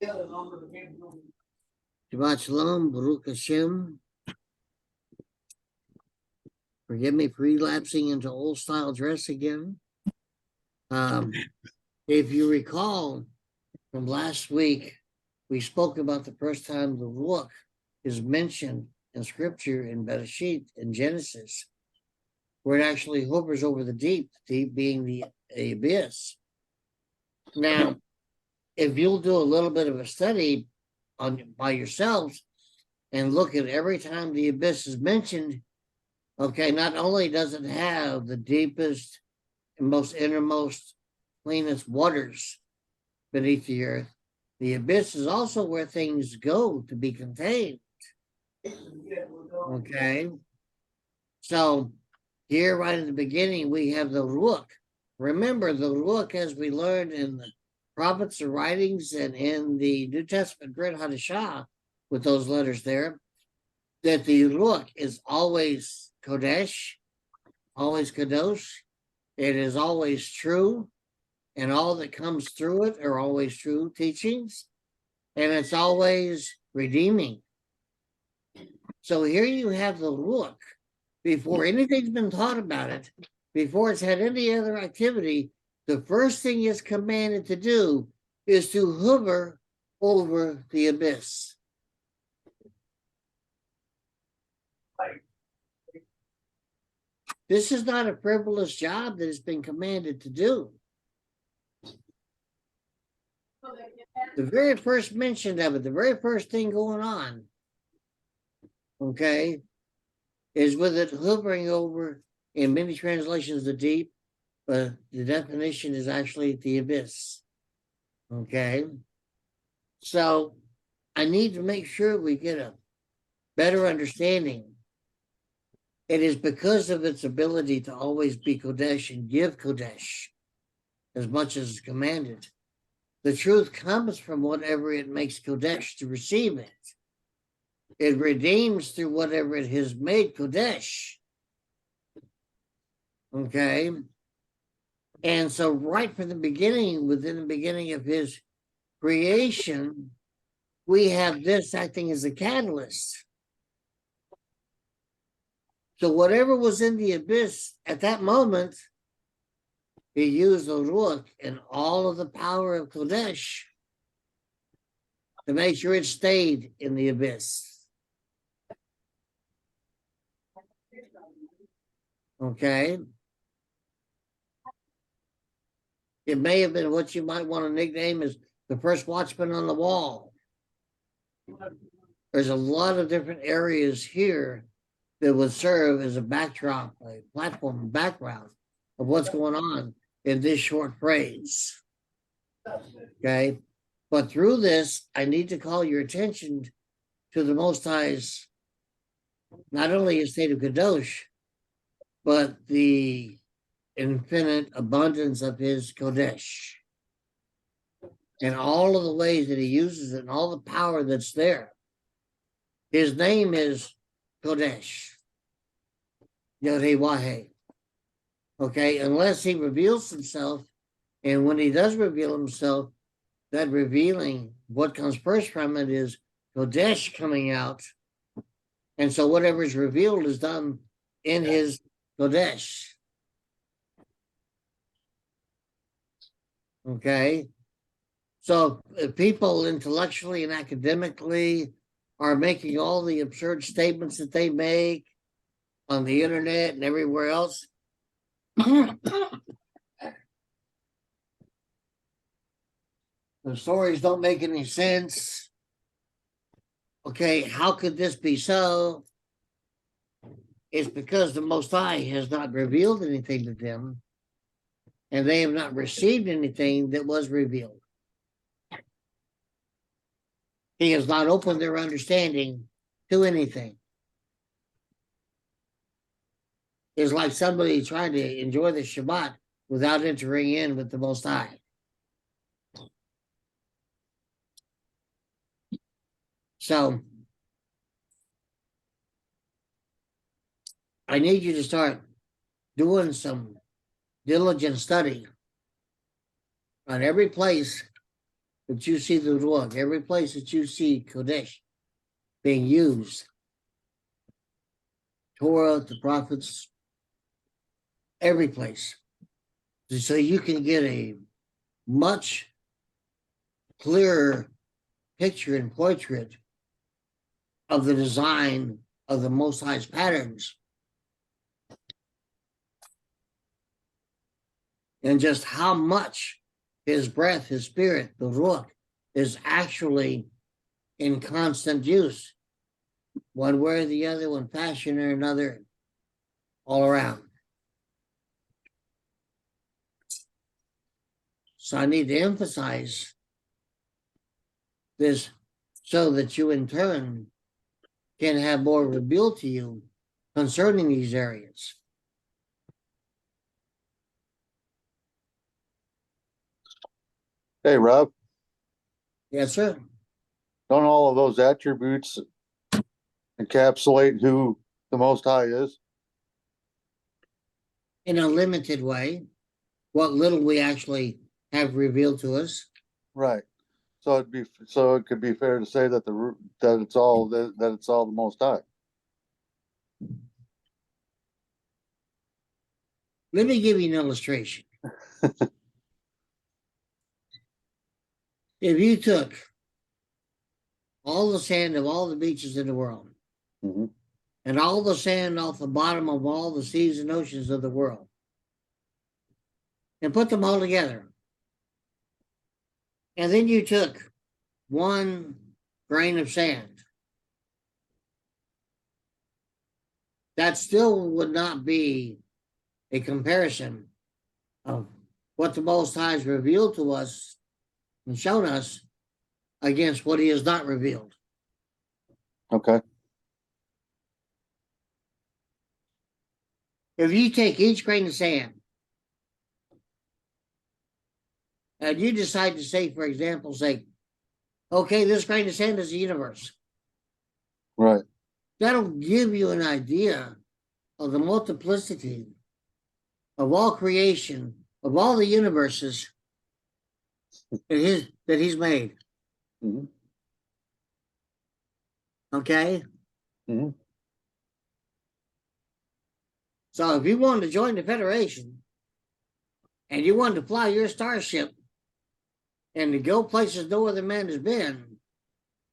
Shabbat Shalom, Baruch Hashem. Forgive me for relapsing into old style dress again. If you recall from last week, we spoke about the first time the Ruach is mentioned in scripture in Bereshit in Genesis, where it actually hovers over the deep being the abyss. Now, if you'll do a little bit of a study by yourselves and look at every time the abyss is mentioned, okay, not only does it have the deepest and most innermost, cleanest waters beneath the earth, the abyss is also where things go to be contained. Okay, so here right at the beginning, we have the Ruach. Remember, the Ruach, as we learned in the prophets or writings and in the New Testament Brit Hadashah, with those letters there, that the Ruach is always Kodesh, always Kadosh. It is always true, and all that comes through it are always true teachings, and it's always redeeming. So here you have the Ruach. Before anything's been taught about it, before it's had any other activity, the first thing it's commanded to do is to hover over the abyss. This is not a frivolous job that it's been commanded to do. The very first mention of it, the very first thing going on, okay, is with it hovering over, in many translations, the deep, but the definition is actually the abyss. Okay, so I need to make sure we get a better understanding. It is because of its ability to always be Kodesh and give Kodesh as much as is commanded. The truth comes from whatever it makes Kodesh to receive it. It redeems through whatever it has made Kodesh. Okay? And so right from the beginning, within the beginning of his creation, we have this acting as a catalyst. So whatever was in the abyss at that moment, he used the Ruach and all of the power of Kodesh to make sure it stayed in the abyss. Okay? It may have been what you might want to nickname as the first watchman on the wall. There's a lot of different areas here that would serve as a backdrop, a platform, background of what's going on in this short phrase. Okay? But through this, I need to call your attention to the Most High's, not only his state of Kadosh, but the infinite abundance of his Kodesh and all of the ways that he uses it and all the power that's there. His name is Kodesh, Yod-Heh-Wah-Heh. Okay, unless he reveals himself, and when he does reveal himself, that revealing, what comes first from it is Kodesh coming out, and so whatever is revealed is done in his Kodesh. Okay, so if people intellectually and academically are making all the absurd statements that they make on the internet and everywhere else, the stories don't make any sense. Okay, how could this be so? It's because the Most High has not revealed anything to them, and they have not received anything that was revealed. He has not opened their understanding to anything. It's like somebody trying to enjoy the Shabbat without entering in with the Most High. So I need you to start doing some diligent study on every place that you see the Ruach, every place that you see Kodesh being used, Torah, the prophets, every place, so you can get a much clearer picture and portrait of the design of the Most High's patterns, and just how much his breath, his spirit, the Ruach, is actually in constant use, one way or the other, one fashion or another, all around. So I need to emphasize this so that you in turn can have more revealed to you concerning these areas. Hey, Rob, Yes, sir. don't all of those attributes encapsulate who the Most High is? In a limited way, what little we actually have revealed to us. Right. So it could be fair to say that it's all the Most High. Let me give you an illustration. If you took all the sand of all the beaches in the world, Mm-hmm. and all the sand off the bottom of all the seas and oceans of the world, and put them all together, and then you took one grain of sand, that still would not be a comparison of what the Most High has revealed to us and shown us against what he has not revealed. Okay. If you take each grain of sand and you decide to say, for example, say, okay, this grain of sand is the universe. Right. That'll give you an idea of the multiplicity of all creation, of all the universes that he's made. Mm-hmm. Okay? Mm-hmm. So if you wanted to join the Federation and you wanted to fly your starship and to go places no other man has been,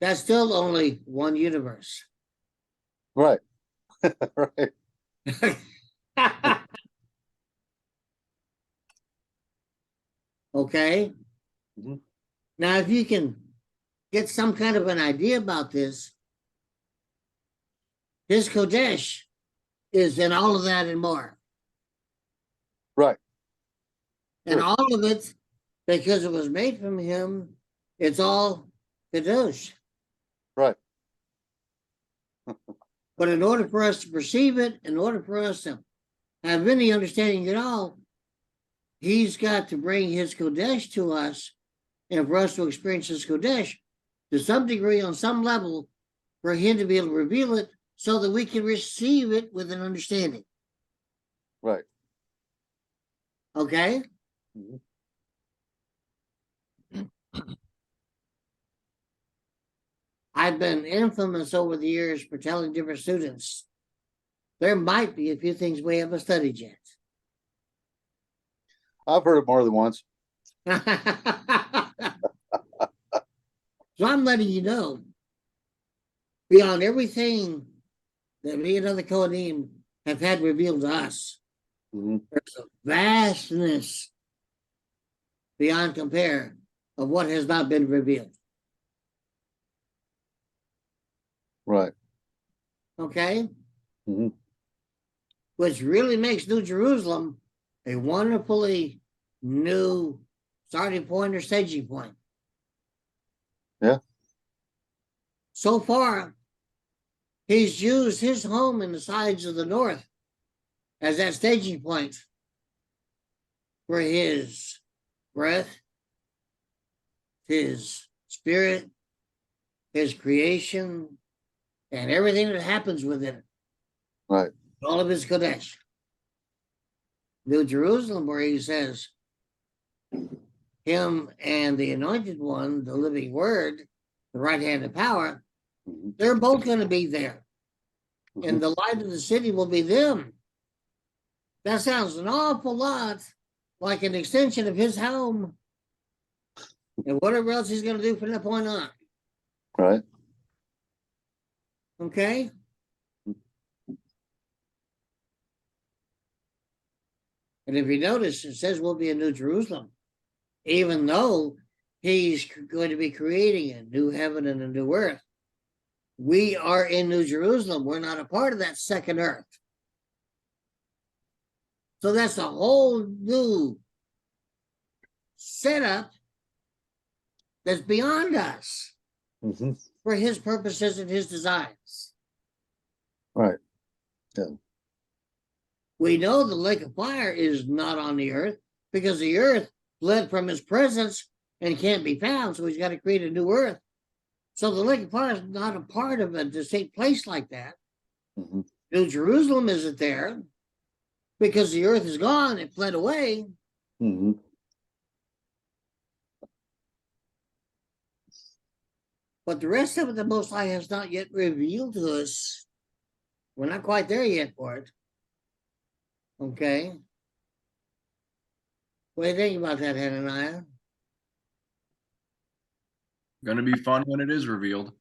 that's still only one universe. Right. Right. Okay? Mm-hmm. Now, if you can get some kind of an idea about this, his Kodesh is in all of that and more. Right. And Sure. all of it, because it was made from him, it's all Kadosh. Right. But in order for us to perceive it, in order for us to have any understanding at all, he's got to bring his Kodesh to us, and for us to experience his Kodesh to some degree, on some level, for him to be able to reveal it so that we can receive it with an understanding. Right. Okay? Mm-hmm. I've been infamous over the years for telling different students there might be a few things we haven't studied yet. I've heard it more than once. So I'm letting you know, beyond everything that me and other Kohanim have had revealed to us, Mm-hmm. there's a vastness beyond compare of what has not been revealed. Right. Okay? Mm-hmm. Which really makes New Jerusalem a wonderfully new starting point or staging point. Yeah. So far, he's used his home in the sides of the north as that staging point for his breath, his spirit, his creation, and everything that happens within it. Right. All of his Kodesh. New Jerusalem, where he says him and the anointed one, the living word, the right hand of power, Mhm. they're both going to be there. And Mhm. the light of the city will be them. That sounds an awful lot like an extension of his home and whatever else he's going to do from that point on. Right. Okay? And if you notice, it says we'll be in New Jerusalem, even though he's going to be creating a new heaven and a new earth. We are in New Jerusalem. We're not a part of that second earth. So that's a whole new setup that's beyond us Mhm. for his purposes and his designs. Right. Yeah. We know the lake of fire is not on the earth because the earth fled from his presence and can't be found. So he's got to create a new earth. So the lake of fire is not a part of a distinct place like that. Mhm. New Jerusalem isn't there because the earth is gone. It fled away. Mhm. But the rest of it, the Most High has not yet revealed to us. We're not quite there yet for it. Okay. What do you think about that, Hananiah? Gonna be fun when it is revealed.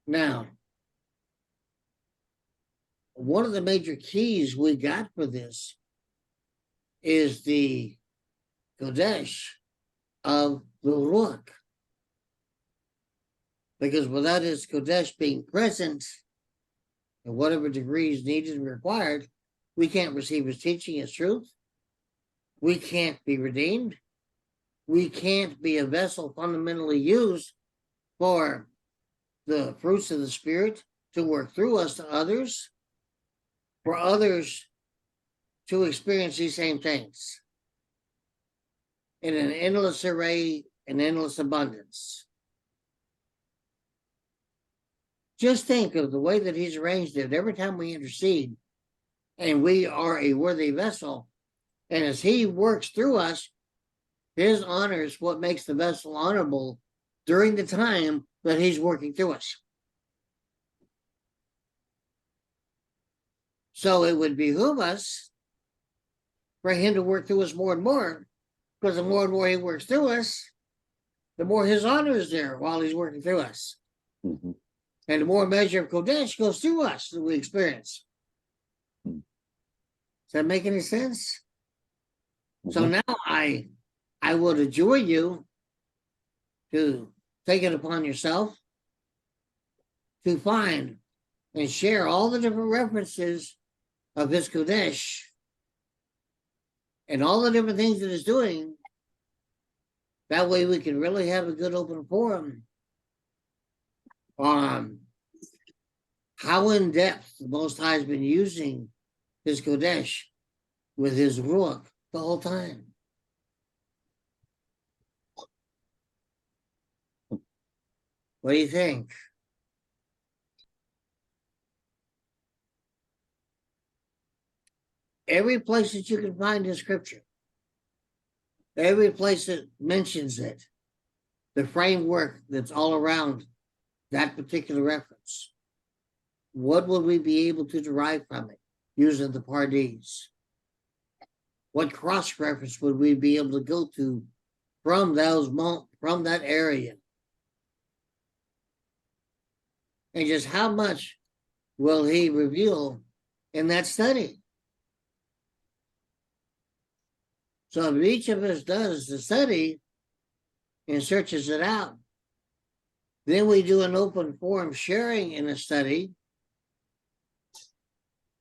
Now, one of the major keys we got for this is the Kodesh of the Ruach. Because without his Kodesh being present in whatever degree is needed and required, we can't receive his teaching as truth. We can't be redeemed. We can't be a vessel fundamentally used for the fruits of the Spirit to work through us to others, for others to experience these same things in an endless array and endless abundance. Just think of the way that he's arranged it. Every time we intercede and we are a worthy vessel, and as he works through us, his honor is what makes the vessel honorable during the time that he's working through us. So it would behoove us for him to work through us more and more, because the more and more he works through us, the more his honor is there while he's working through us. Mhm. And the more measure of Kodesh goes through us that we experience. Mhm. Does that make any sense? So Mhm. now I would adjure you to take it upon yourself to find and share all the different references of his Kodesh and all the different things that it's doing. That way we can really have a good open forum on how in depth the Most High has been using his Kodesh with his Ruach the whole time. What do you think? Every place that you can find in Scripture, every place that mentions it, the framework that's all around that particular reference, what would we be able to derive from it using the Pardes? What cross-reference would we be able to go to from that area? And just how much will he reveal in that study? So if each of us does the study and searches it out, then we do an open forum sharing in a study.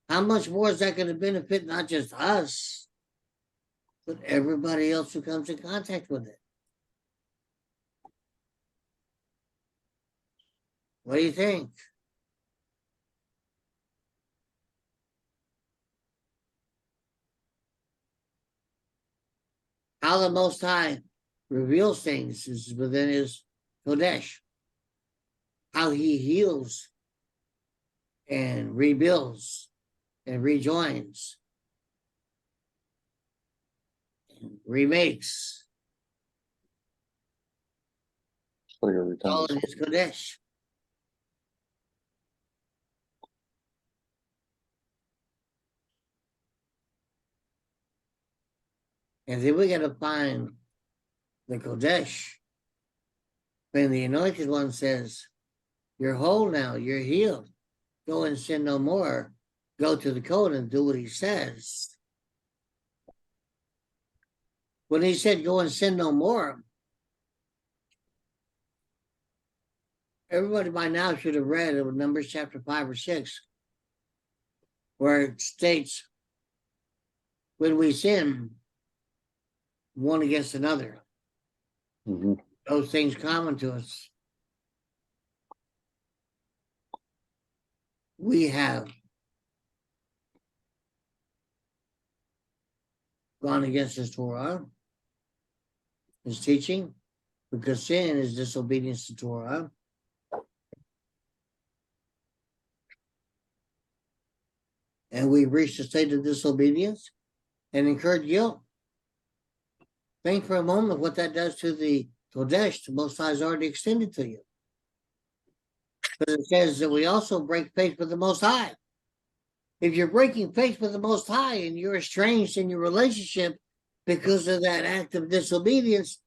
How much more is that going to benefit not just us, but everybody else who comes in contact with it? What do you think? How the Most High reveals things is within his Kodesh. How he heals and rebuilds and rejoins remakes. Like every time. All in his Kodesh. And then we got to find the Kodesh. When the anointed one says, "You're whole now, you're healed. Go and sin no more." Go to the code and do what he says. When he said, "Go and sin no more," everybody by now should have read it with Numbers chapter 5 or 6, where it states, when we sin one against another, Mhm. those things common to us, we have gone against his Torah, his teaching, because sin is disobedience to Torah. And we reached a state of disobedience and incurred guilt. Think for a moment what that does to the Kodesh, the Most High has already extended to you. But it says that we also break faith with the Most High. If you're breaking faith with the Most High and you're estranged in your relationship because of that act of disobedience,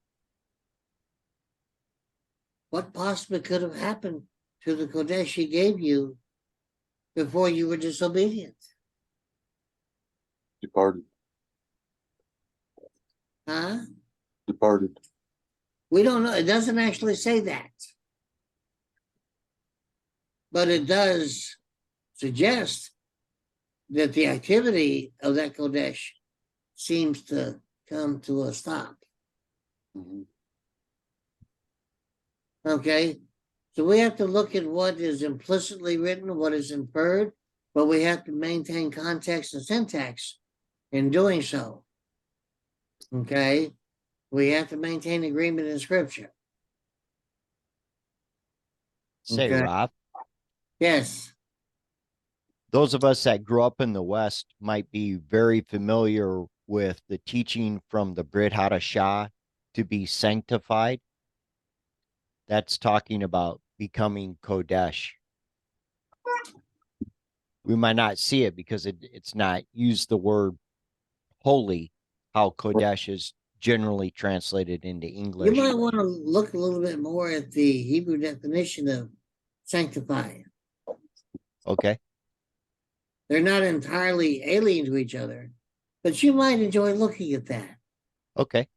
what possibly could have happened to the Kodesh he gave you before you were disobedient? Departed. Huh? Departed. We don't know. It doesn't actually say that. But it does suggest that the activity of that Kodesh seems to come to a stop. Mhm. Okay? So we have to look at what is implicitly written, what is inferred, but we have to maintain context and syntax in doing so. Okay? We have to maintain agreement in Scripture. Say, Okay. Rob, Yes. those of us that grew up in the West might be very familiar with the teaching from the Brit Hadashah to be sanctified. That's talking about becoming Kodesh. We might not see it because it's not used the word holy, how Kodesh is generally translated into You English. might want to look a little bit more at the Hebrew definition of sanctify. Okay. They're not entirely alien to each other, but you might enjoy looking at that. Okay.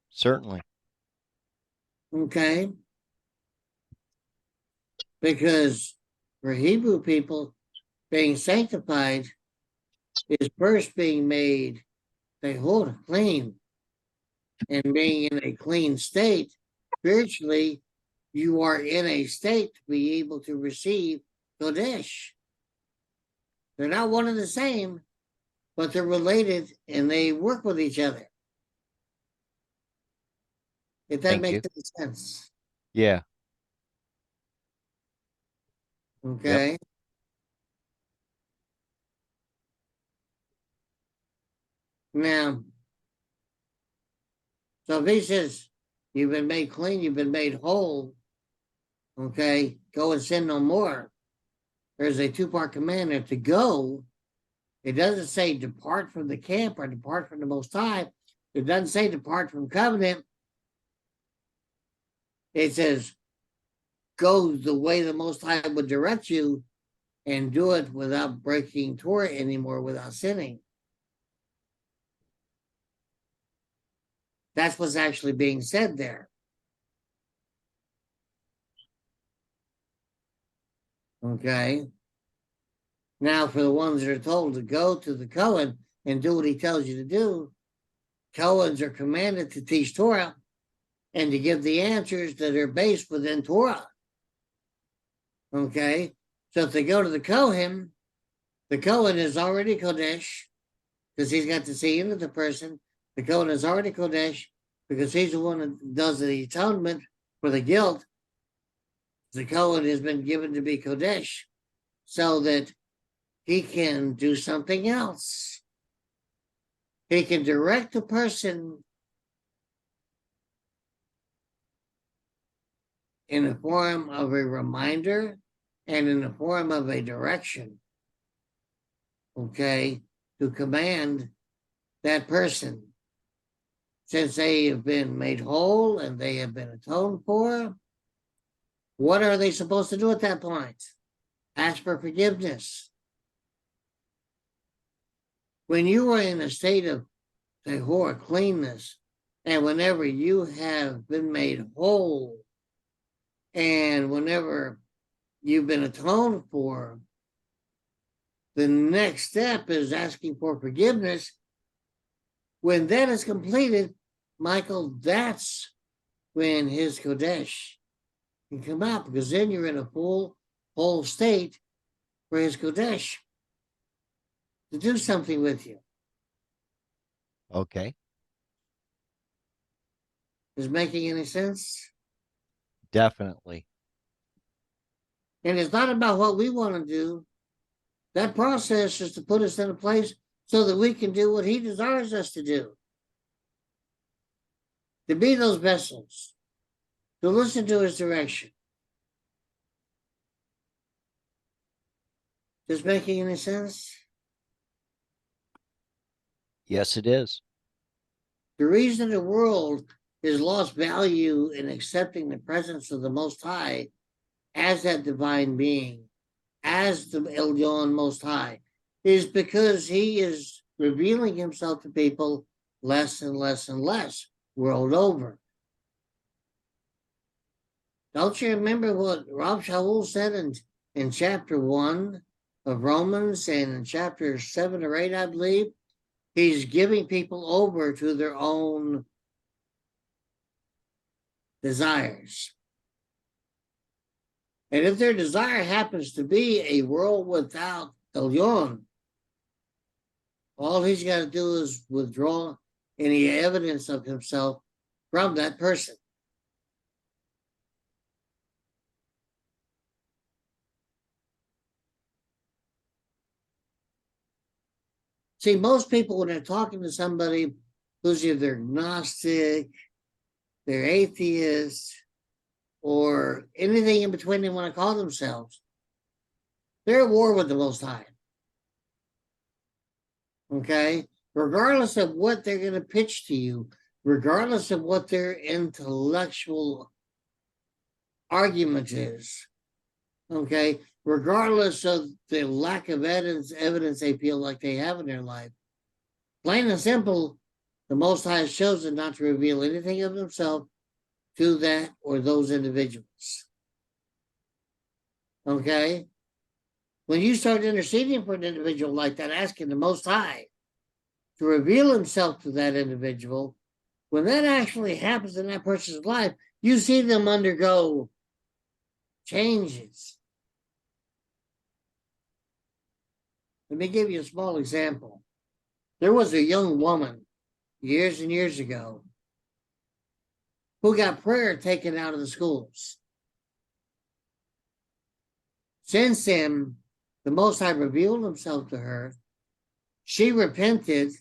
Certainly. Okay? Because for Hebrew people, being sanctified is first being made hold clean, and being in a clean state. Spiritually, you are in a state to be able to receive Kodesh. They're not one and the same, but they're related and they work with each other. If that Thank makes you. any sense. Yeah. Okay. Now, so if he says, you've been made clean, you've been made whole, okay, go and sin no more. There's a two-part command there to go. It doesn't say depart from the camp or depart from the Most High. It doesn't say depart from covenant. It says go the way the Most High would direct you and do it without breaking Torah anymore, without sinning. That's what's actually being said there. Okay. Now, for the ones that are told to go to the Cohen and do what he tells you to do, Cohens are commanded to teach Torah and to give the answers that are based within Torah. Okay. So if they go to the Cohen is already Kodesh because he's got to see into the person. The Cohen is already Kodesh because he's the one that does the atonement for the guilt. The Cohen has been given to be Kodesh so that he can do something else. He can direct the person in the form of a reminder and in the form of a direction, okay, to command that person. Since they have been made whole and they have been atoned for, what are they supposed to do at that point? Ask for forgiveness. When you are in a state of tahor, cleanness, and whenever you have been made whole, and whenever you've been atoned for, the next step is asking for forgiveness. When that is completed, Michael, that's when his Kodesh can come out, because then you're in a full, whole state for his Kodesh to do something with you. Okay, Is making any sense? definitely. And it's not about what we want to do. That process is to put us in a place so that we can do what he desires us to do. To be those vessels, to listen to his direction. Is making any sense? Yes, it is. The reason the world has lost value in accepting the presence of the Most High as that divine being, as the Elyon Most High, is because he is revealing himself to people less and less and less world over. Don't you remember what Rob Shaul said in chapter 1 of Romans, and in chapter 7 or 8, I believe? He's giving people over to their own desires. And if their desire happens to be a world without Elyon, all he's got to do is withdraw any evidence of himself from that person. See, most people, when they're talking to somebody who's either agnostic, they're atheist, or anything in between they want to call themselves, they're at war with the Most High. Okay? Regardless of what they're going to pitch to you, regardless of what their intellectual argument is, okay? Regardless of the lack of evidence they feel like they have in their life, plain and simple, the Most High has chosen not to reveal anything of himself to that or those individuals. Okay? When you start interceding for an individual like that, asking the Most High to reveal himself to that individual, when that actually happens in that person's life, you see them undergo changes. Let me give you a small example. There was a young woman years and years ago who got prayer taken out of the schools. Since then, the Most High revealed himself to her. She repented.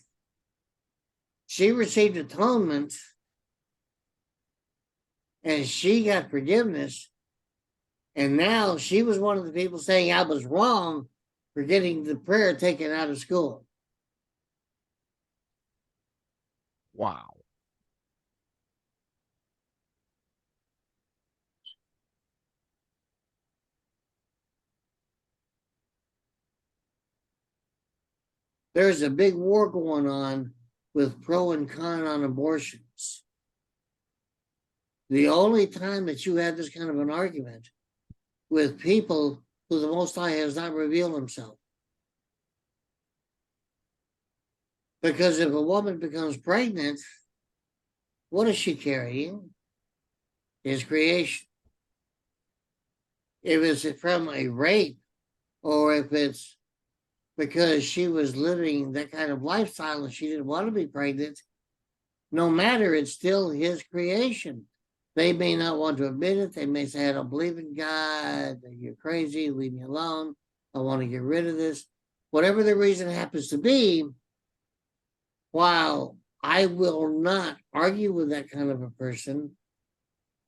She received atonement. And she got forgiveness. And now she was one of the people saying, I was wrong for getting the prayer taken out of school. Wow. There's a big war going on with pro and con on abortions. The only time that you have this kind of an argument with people who the Most High has not revealed himself. Because if a woman becomes pregnant, what is she carrying? His creation. If it's from a rape, or if it's because she was living that kind of lifestyle and she didn't want to be pregnant, no matter, it's still his creation. They may not want to admit it. They may say, I don't believe in God. You're crazy. Leave me alone. I want to get rid of this. Whatever the reason happens to be, while I will not argue with that kind of a person,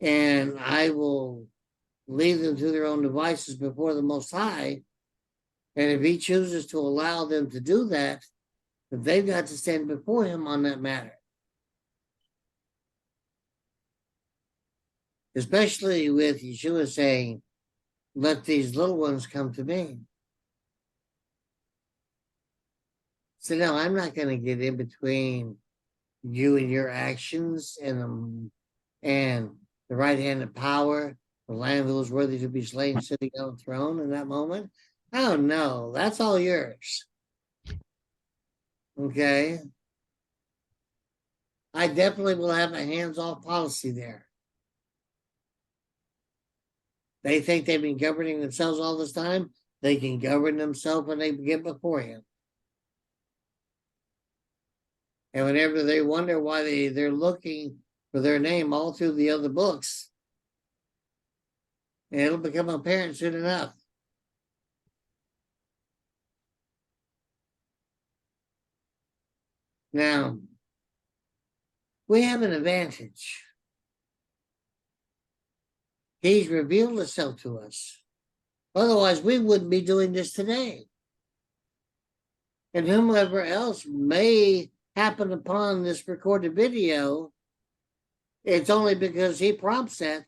and I will leave them to their own devices before the Most High, and if he chooses to allow them to do that, then they've got to stand before him on that matter. Especially with Yeshua saying, let these little ones come to me. So no, I'm not going to get in between you and your actions and the right hand of power, the Lamb who was worthy to be slain, sitting on the throne in that moment. Oh no, that's all yours. Okay. I definitely will have a hands-off policy there. They think they've been governing themselves all this time. They can govern themselves when they get before him. And whenever they wonder why they're looking for their name all through the other books, it'll become apparent soon enough. Now, we have an advantage. He's revealed himself to us. Otherwise, we wouldn't be doing this today. And whomever else may happen upon this recorded video, it's only because he prompts that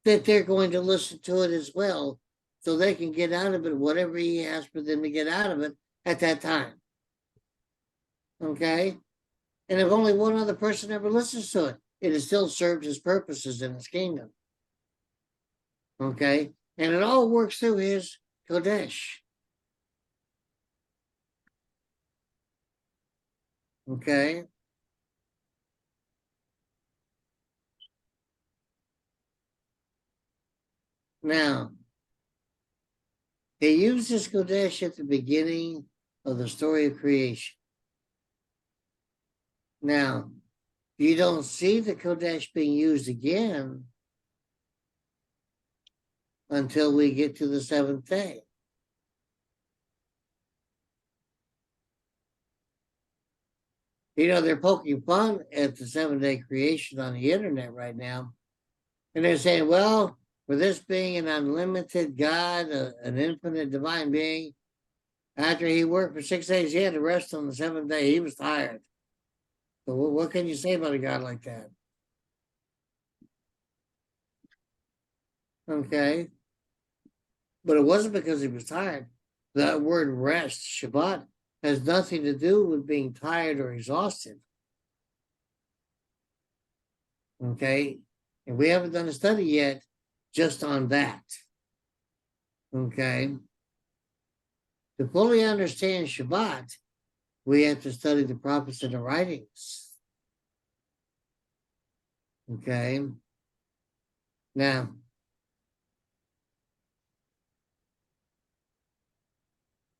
they're going to listen to it as well, so they can get out of it whatever he has for them to get out of it at that time. Okay? And if only one other person ever listens to it, it has still served his purposes in his kingdom. Okay? And it all works through his Kodesh. Okay? Now, he uses Kodesh at the beginning of the story of creation. Now, you don't see the Kodesh being used again until we get to the seventh day. You know, they're poking fun at the 7-day creation on the internet right now. And they're saying, well, for this being an unlimited God, an infinite divine being, after he worked for 6 days, he had to rest on the 7th day. He was tired. So what can you say about a God like that? Okay. But it wasn't because he was tired. That word rest, Shabbat, has nothing to do with being tired or exhausted. Okay. And we haven't done a study yet just on that. Okay. To fully understand Shabbat, we have to study the prophets and the writings. Okay. Now,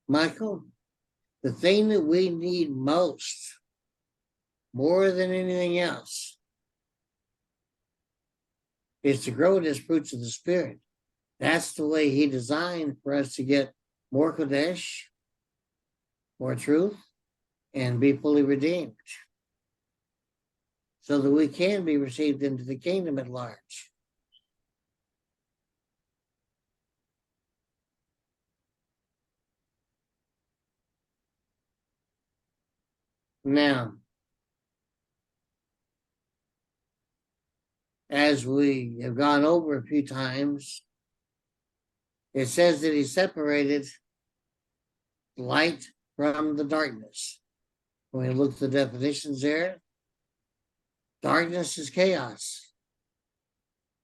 Michael, the thing that we need most, more than anything else, is to grow in his fruits of the Spirit. That's the way he designed for us to get more Kodesh, more truth, and be fully redeemed, so that we can be received into the kingdom at large. Now, as we have gone over a few times, it says that he separated light from the darkness. When we look at the definitions there, darkness is chaos.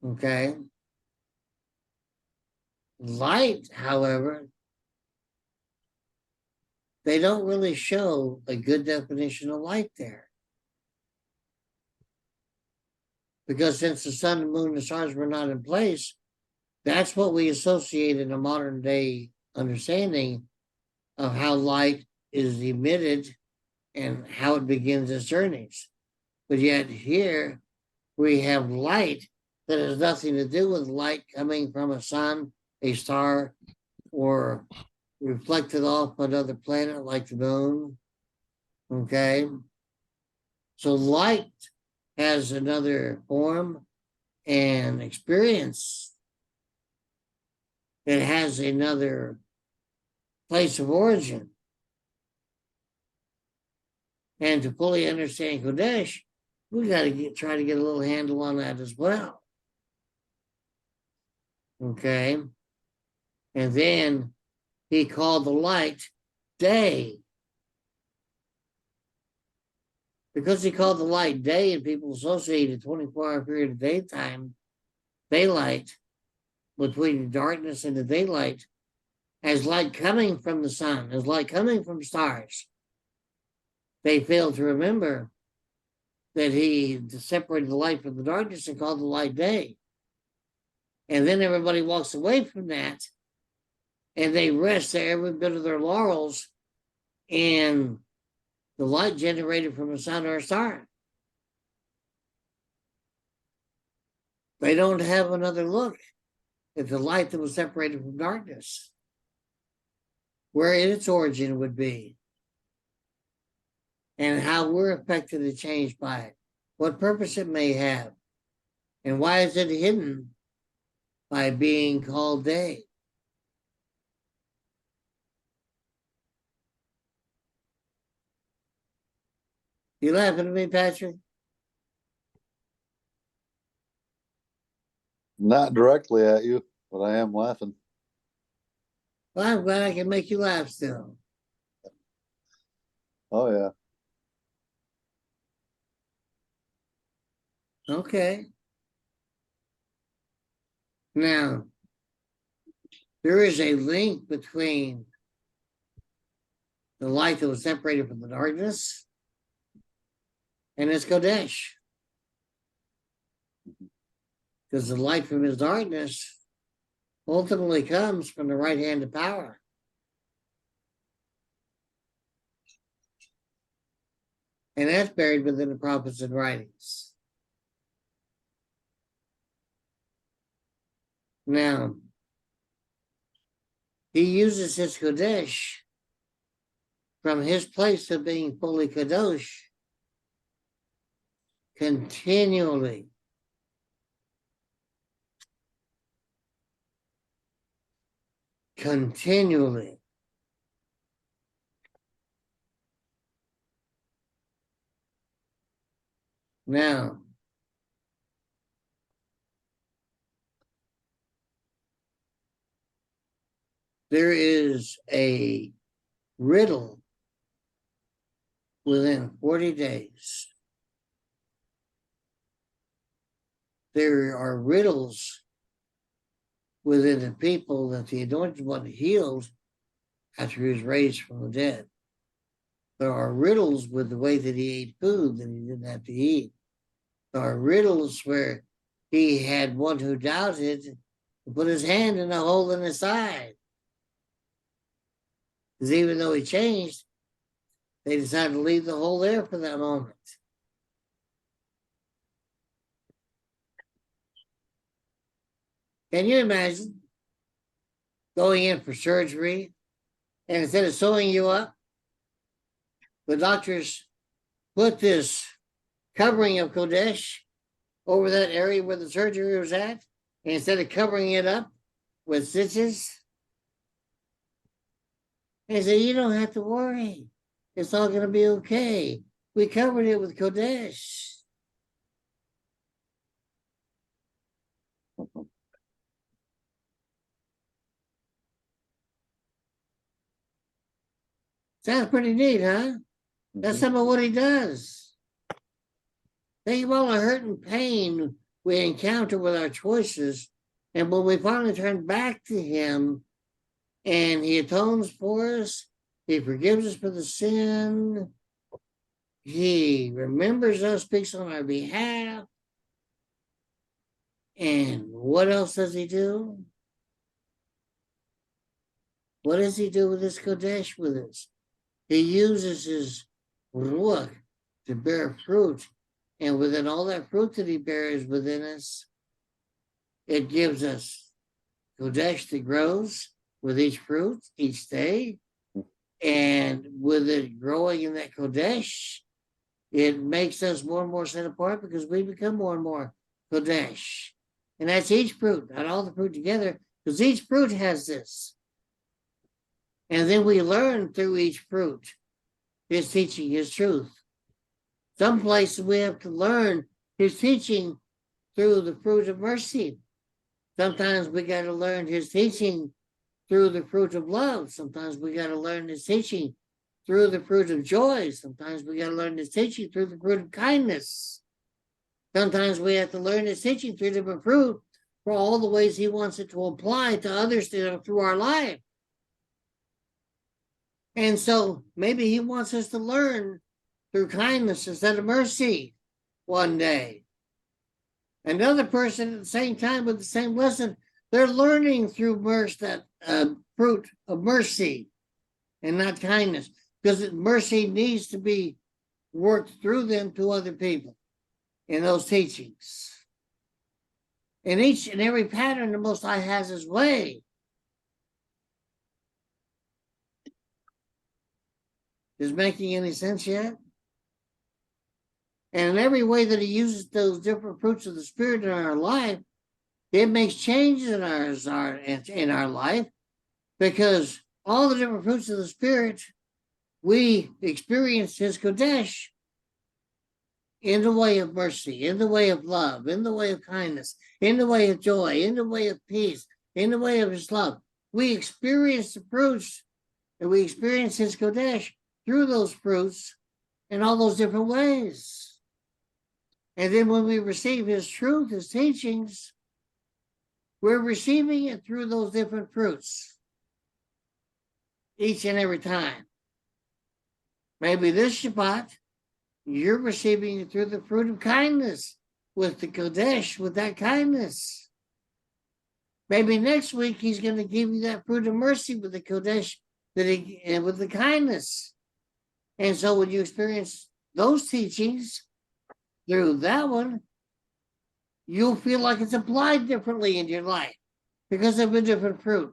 Okay. Light, however, they don't really show a good definition of light there. Because since the sun, the moon, and the stars were not in place, that's what we associate in a modern day understanding of how light is emitted and how it begins its journeys. But yet here we have light that has nothing to do with light coming from a sun, a star, or reflected off another planet like the moon. Okay. So light has another form and experience. It has another place of origin. And to fully understand Kodesh, we got to try to get a little handle on that as well. Okay. And then he called the light day. Because he called the light day and people associated a 24-hour period of daytime, daylight, between the darkness and the daylight, as light coming from the sun, as light coming from stars. They failed to remember that he separated the light from the darkness and called the light day. And then everybody walks away from that and they rest every bit of their laurels in the light generated from a sun or a star. They don't have another look at the light that was separated from darkness, where its origin would be, and how we're affected and changed by it, what purpose it may have, and why is it hidden by being called day. You laughing at me, Patrick? Not directly at you, but I am laughing. Well, I'm glad I can make you laugh still. Oh, yeah. Okay. Now, there is a link between the light that was separated from the darkness and its Kodesh. Because the light from his darkness ultimately comes from the right hand of power. And that's buried within the prophets and writings. Now, he uses his Kodesh from his place of being fully Kadosh continually. Continually. Now, there is a riddle within 40 days. There are riddles within the people that the Anointed One healed after he was raised from the dead. There are riddles with the way that he ate food that he didn't have to eat. There are riddles where he had one who doubted to put his hand in a hole in his side. Because even though he changed, they decided to leave the hole there for that moment. Can you imagine going in for surgery and instead of sewing you up, the doctors put this covering of Kodesh over that area where the surgery was at, and instead of covering it up with stitches, they said, you don't have to worry. It's all going to be okay. We covered it with Kodesh. Sounds pretty neat, huh? That's some of what he does. Think of all the hurt and pain we encounter with our choices. And when we finally turn back to him and he atones for us, he forgives us for the sin, he remembers us, speaks on our behalf. And what else does he do? What does he do with his Kodesh with us? He uses his Ruach to bear fruit. And within all that fruit that he bears within us, it gives us Kodesh that grows with each fruit each day. And with it growing in that Kodesh, It makes us more and more set apart because we become more and more Kodesh. And that's each fruit, not all the fruit together, because each fruit has this. And then we learn through each fruit his teaching, his truth. Some places we have to learn his teaching through the fruit of mercy. Sometimes we got to learn his teaching through the fruit of love. Sometimes we got to learn his teaching through the fruit of joy. Sometimes we got to learn his teaching through the fruit of kindness. Sometimes we have to learn his teaching through different fruit for all the ways he wants it to apply to others through our life. And so maybe he wants us to learn through kindness instead of mercy one day. Another person at the same time with the same lesson, they're learning through that fruit of mercy and not kindness, because mercy needs to be worked through them to other people in those teachings. In each and every pattern, the Most High has his way. Is making any sense yet? And in every way that he uses those different fruits of the Spirit in our life, it makes changes in our life, because all the different fruits of the Spirit, we experience his Kodesh in the way of mercy, in the way of love, in the way of kindness, in the way of joy, in the way of peace, in the way of his love. We experience the fruits, and we experience his Kodesh through those fruits in all those different ways. And then when we receive his truth, his teachings, we're receiving it through those different fruits each and every time. Maybe this Shabbat, you're receiving it through the fruit of kindness with the Kodesh, with that kindness. Maybe next week he's going to give you that fruit of mercy with the Kodesh, and with the kindness. And so when you experience those teachings through that one, you'll feel like it's applied differently in your life because of a different fruit.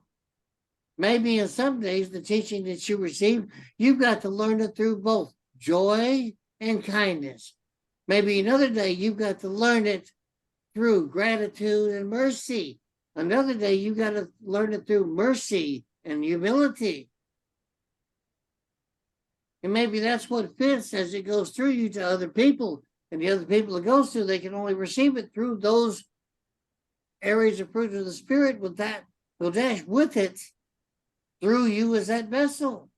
Maybe in some days, the teaching that you receive, you've got to learn it through both joy and kindness. Maybe another day, you've got to learn it through gratitude and mercy. Another day, you've got to learn it through mercy and humility. And maybe that's what fits as it goes through you to other people. And the other people it goes through, they can only receive it through those areas of fruit of the Spirit with that Kodesh with it through you as that vessel.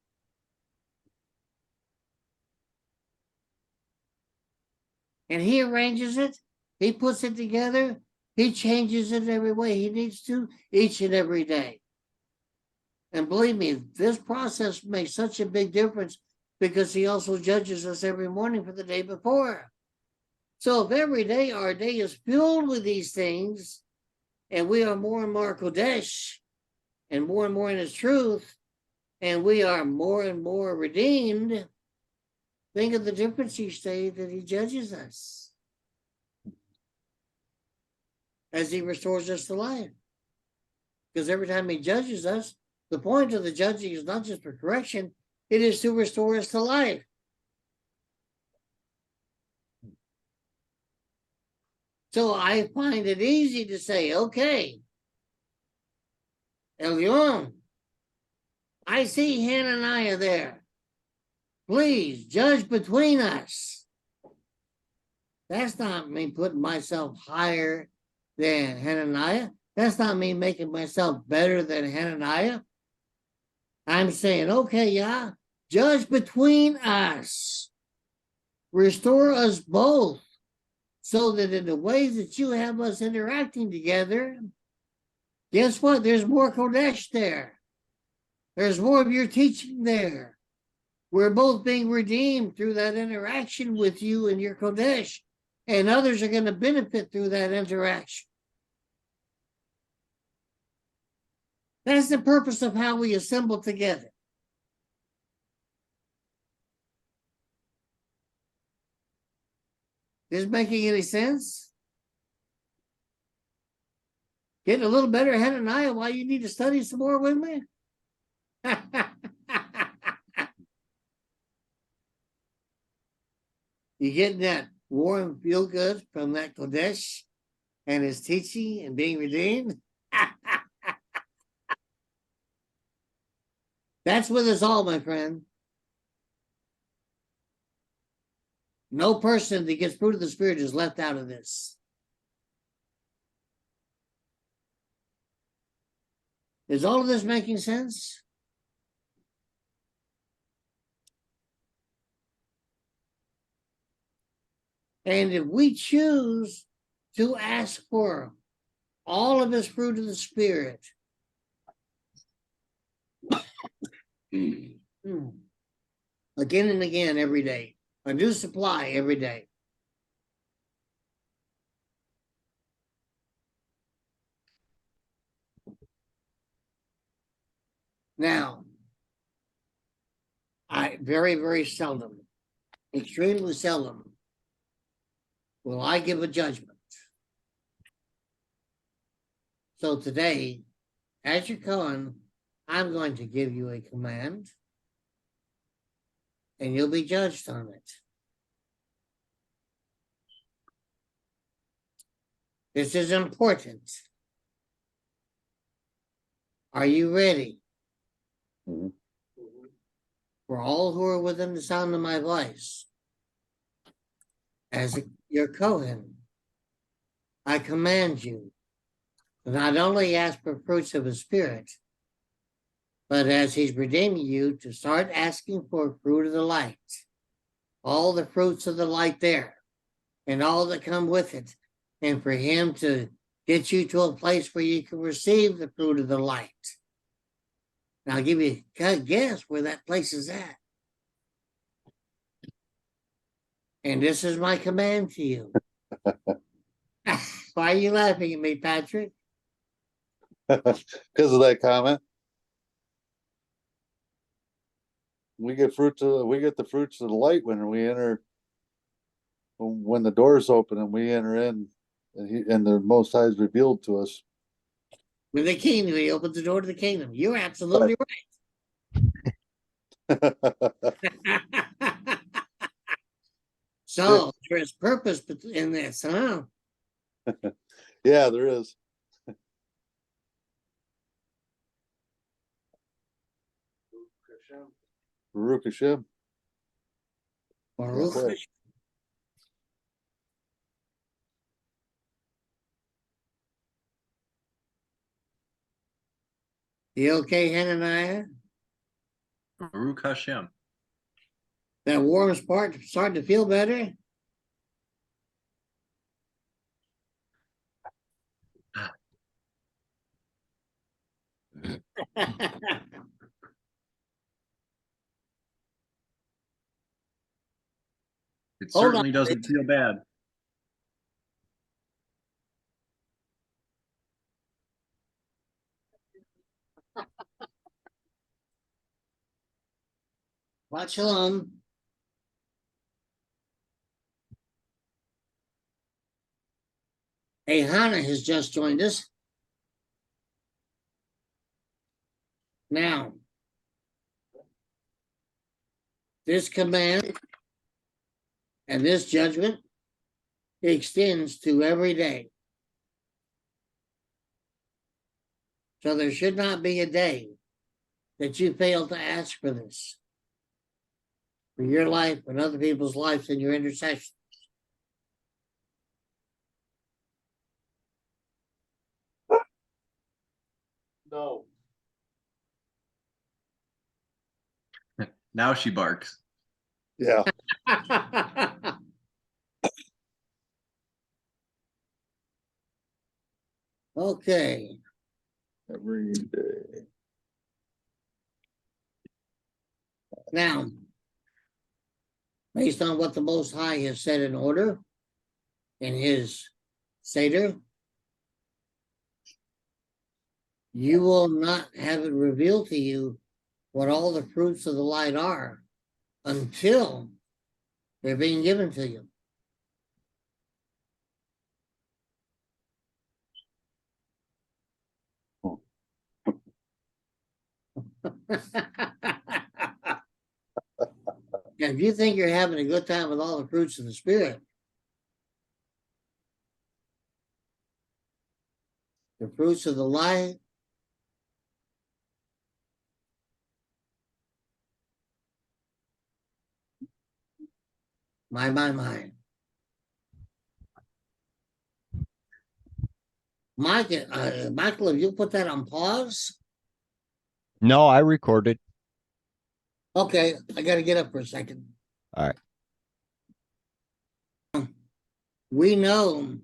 And he arranges it, he puts it together, he changes it every way he needs to each and every day. And believe me, this process makes such a big difference because he also judges us every morning for the day before. So if every day our day is filled with these things, and we are more and more Kodesh, and more in his truth, and we are more and more redeemed, think of the difference each day that he judges us as he restores us to life. Because every time he judges us, the point of the judging is not just for correction, it is to restore us to life. So I find it easy to say, okay, Elyon, I see Hananiah there. Please judge between us. That's not me putting myself higher than Hananiah. That's not me making myself better than Hananiah. I'm saying, okay, yeah, judge between us. Restore us both so that in the ways that you have us interacting together, guess what? There's more Kodesh there. There's more of your teaching there. We're both being redeemed through that interaction with you and your Kodesh, and others are going to benefit through that interaction. That's the purpose of how we assemble together. Is this making any sense? Getting a little better Hananiah, why you need to study some more with me? You getting that warm feel good from that Kodesh and his teaching and being redeemed? That's with us all, my friend. No person that gets fruit of the Spirit is left out of this. Is all of this making sense? And if we choose to ask for all of his fruit of the Spirit, again and again every day, a new supply every day. Now, I very, very seldom, extremely seldom, will I give a judgment. So today, as your Cohen, I'm going to give you a command, and you'll be judged on it. This is important. Are you ready? Mhm. For all who are within the sound of my voice, as your Cohen, I command you to not only ask for fruits of the Spirit, but as he's redeeming you, to start asking for fruit of the light. All the fruits of the light there, and all that come with it, and for him to get you to a place where you can receive the fruit of the light. Now, I'll give you a guess where that place is at. And this is my command to you. Why are you laughing at me, Patrick? Because of that comment. We get the fruits of the light when we enter, when the doors open and we enter in, and the Most High is revealed to us. With the kingdom, he opens the door to the kingdom. You're absolutely right. So there is purpose in this, huh? Yeah, there is. Baruch Hashem. Baruch That's it. Hashem. You okay, Hananiah? Baruch Hashem. That warm spot starting to feel better? It Hold certainly on. doesn't feel bad. Watch shalom. Hey, Hannah has just joined us. Now, this command and this judgment extends to every day. So there should not be a day that you fail to ask for this, for your life and other people's lives and your intercession. No. Now she barks. Yeah. Okay. Every day. Now, based on what the Most High has set in order in his Seder, you will not have it revealed to you what all the fruits of the light are until they're being given to you. Now, if you think you're having a good time with all the fruits of the Spirit, the fruits of the light, my. Michael, if you put that on pause, No, I recorded. okay, I got to get up for a second. All right. We know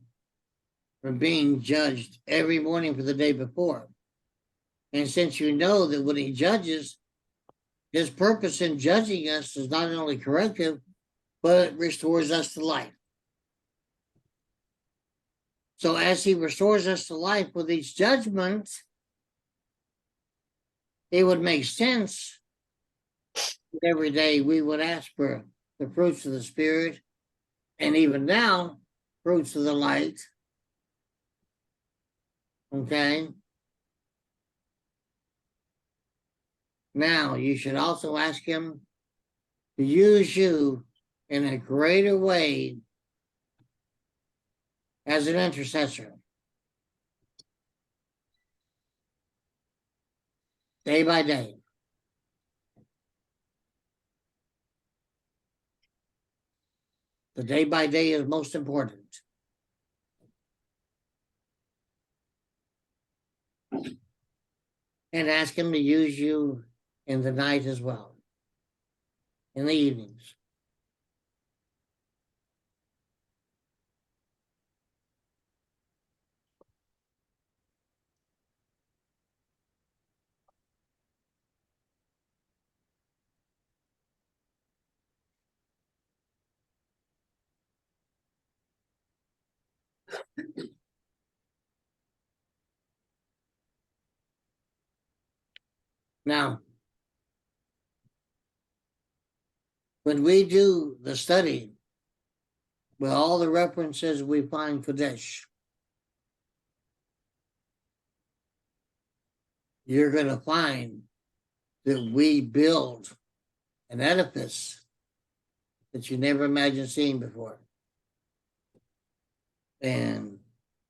we're being judged every morning for the day before. And since you know that when he judges, his purpose in judging us is not only corrective, but it restores us to life. So as he restores us to life with each judgment, it would make sense that every day we would ask for the fruits of the Spirit, and even now, fruits of the light. Okay. Now, you should also ask him to use you in a greater way as an intercessor. Day by day. The day by day is most important. And ask him to use you in the night as well, in the evenings. Now, when we do the study with all the references we find Kodesh, you're going to find that we build an edifice that you never imagined seeing before. And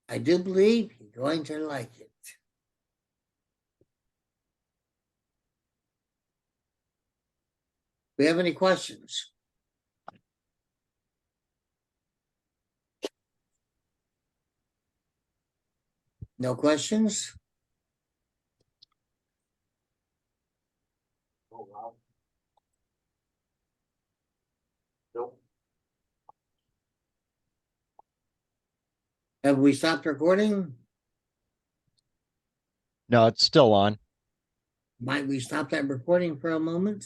I do believe you're going to like it. Do we have any questions? No questions? Oh, wow. Nope. Have we stopped recording? No, it's still on. Might we stop that recording for a moment?